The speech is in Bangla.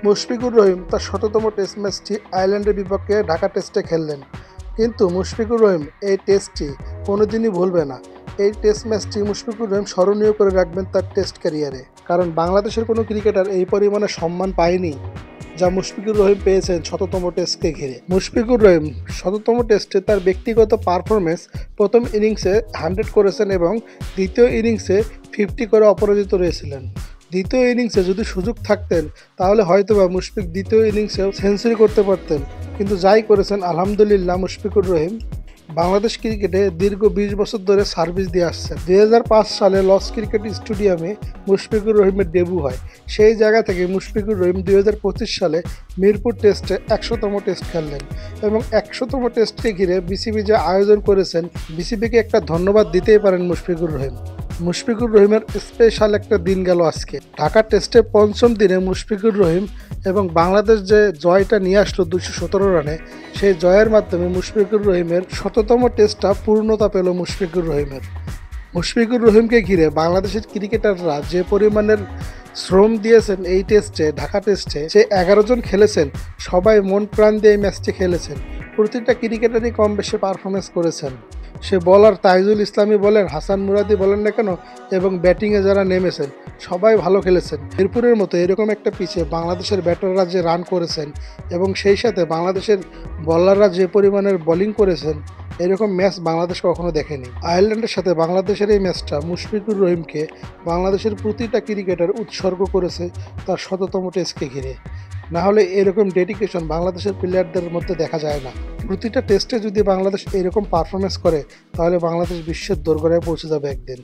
মুশফিকুর রহিম তার শততম টেস্ট ম্যাচটি আয়ারল্যান্ডের বিপক্ষে ঢাকা টেস্টে খেললেন, কিন্তু মুশফিকুর রহিম এই টেস্টটি কোনোদিনই ভুলবে না। এই টেস্ট ম্যাচটি মুশফিকুর রহিম স্মরণীয় করে রাখবেন তার টেস্ট ক্যারিয়ারে, কারণ বাংলাদেশের কোনো ক্রিকেটার এই পরিমাণে সম্মান পায়নি যা মুশফিকুর রহিম পেয়েছেন শততম টেস্টকে ঘিরে। মুশফিকুর রহিম শততম টেস্টে তার ব্যক্তিগত পারফরমেন্স প্রথম ইনিংসে 100 করেছেন এবং দ্বিতীয় ইনিংসে 50 করে অপরাজিত রয়েছিলেন। দ্বিতীয় ইনিংসে যদি সুযোগ থাকতেন তাহলে হয়তোবা মুশফিক দ্বিতীয় ইনিংসেও সেঞ্চুরি করতে পারতেন, কিন্তু যাই করেছেন আলহামদুলিল্লাহ। মুশফিকুর রহিম বাংলাদেশ ক্রিকেটে দীর্ঘ 20 বছর ধরে সার্ভিস দিয়ে আসছেন। 2005 সালে লর্ডস ক্রিকেট স্টেডিয়ামে মুশফিকুর রহিমের ডেবু হয়। সেই জায়গা থেকে মুশফিকুর রহিম 2025 সালে মিরপুর টেস্টে 100তম টেস্ট খেললেন এবং 100তম টেস্টকে ঘিরে বিসিবি যে আয়োজন করেছেন, বিসিবিকে একটা ধন্যবাদ দিতেই পারেন মুশফিকুর রহিম। মুশফিকুর রহিমের স্পেশাল একটা দিন গেল আজকে। ঢাকা টেস্টে পঞ্চম দিনে মুশফিকুর রহিম এবং বাংলাদেশ যে জয়টা নিয়ে আসলো 217 রানে, সেই জয়ের মাধ্যমে মুশফিকুর রহিমের শততম টেস্টটা পূর্ণতা পেল মুশফিকুর রহিমকে ঘিরে বাংলাদেশের ক্রিকেটাররা যে পরিমাণের শ্রম দিয়েছেন এই টেস্টে, ঢাকা টেস্টে যে 11 জন খেলেছেন, সবাই মন প্রাণ দিয়ে এই ম্যাচটি খেলেছেন। প্রতিটা ক্রিকেটারই কম বেশি পারফরমেন্স করেছেন। সে বলার তাইজুল ইসলামী বলেন, হাসান মুরাদি বলেন না কেন, এবং ব্যাটিংয়ে যারা নেমেছেন সবাই ভালো খেলেছেন। মিরপুরের মতো এরকম একটা পিচে বাংলাদেশের ব্যাটাররা যে রান করেছেন এবং সেই সাথে বাংলাদেশের বোলাররা যে পরিমাণের বোলিং করেছেন, এরকম ম্যাচ বাংলাদেশ কখনো দেখেনি। আয়ারল্যান্ডের সাথে বাংলাদেশের এই ম্যাচটা মুশফিকুর রহিমকে বাংলাদেশের প্রতিটা ক্রিকেটার উৎসর্গ করেছে তার শততম টেস্টকে ঘিরে। না হলে এরকম ডেডিকেশন বাংলাদেশের প্লেয়ারদের মধ্যে দেখা যায় না। প্রতিটা টেস্টে যদি বাংলাদেশ এরকম পারফরমেন্স করে তাহলে বাংলাদেশ বিশ্বের দোরগোড়ায় পৌঁছে যাবে একদিন।